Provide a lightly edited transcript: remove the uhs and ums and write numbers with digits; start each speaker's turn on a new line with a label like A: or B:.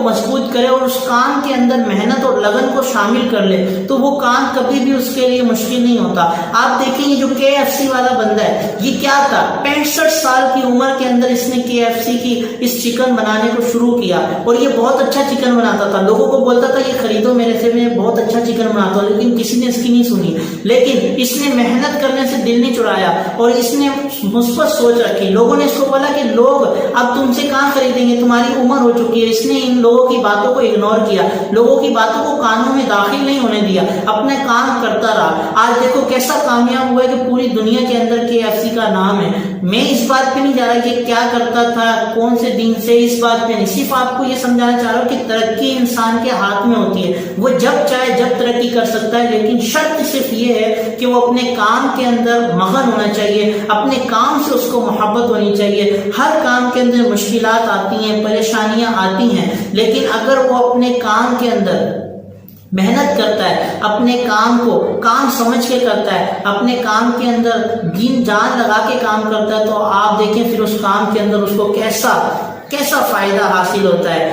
A: मजबूत करे और उस काम के अंदर मेहनत और लगन को शामिल कर ले तो वो काम कभी भी उसके लिए मुश्किल नहीं होता। आप देखेंगे जो KFC वाला बंदा है, ये क्या था, 65 साल की उम्र के अंदर इसने KFC की इस चिकन बनाने को शुरू किया और ये बहुत अच्छा चिकन बनाता था। लोगों को बोलता था ये खरीदो मेरे से, मैं बहुत अच्छा चिकन बनाता हूँ, लेकिन किसी ने इसकी नहीं सुनी। लेकिन इसने मेहनत करने से दिल नहीं चुराया और इसने मुस्बत सोच रखी। लोगों ने इसको बोला कि लोग अब तुमसे कहाँ खरीदेंगे, तुम्हारी उम्र हो चुकी है। इसने इन लोगों की बातों को इग्नोर किया, लोगों की बातों को कानों में दाखिल नहीं होने दिया, अपने काम करता रहा। आज देखो कैसा कामयाब हुआ है कि पूरी दुनिया के अंदर KFC का नाम है। मैं इस बात पे नहीं जा रहा कि क्या करता था, कौन से दिन से, इस बात पे नहीं, सिर्फ आपको ये समझाना चाह रहा हूँ कि तरक्की इंसान के हाथ में होती है। वो जब चाहे जब तरक्की कर सकता है, लेकिन शर्त सिर्फ ये है कि वो अपने काम के अंदर मगन होना चाहिए, अपने काम से उसको मोहब्बत होनी चाहिए। हर काम के अंदर मुश्किलात आती हैं, परेशानियां आती हैं, लेकिन अगर वो अपने काम के अंदर मेहनत करता है, अपने काम को काम समझ के करता है, अपने काम के अंदर दीन जान लगा के काम करता है, तो आप देखें फिर उस काम के अंदर उसको कैसा फायदा हासिल होता है।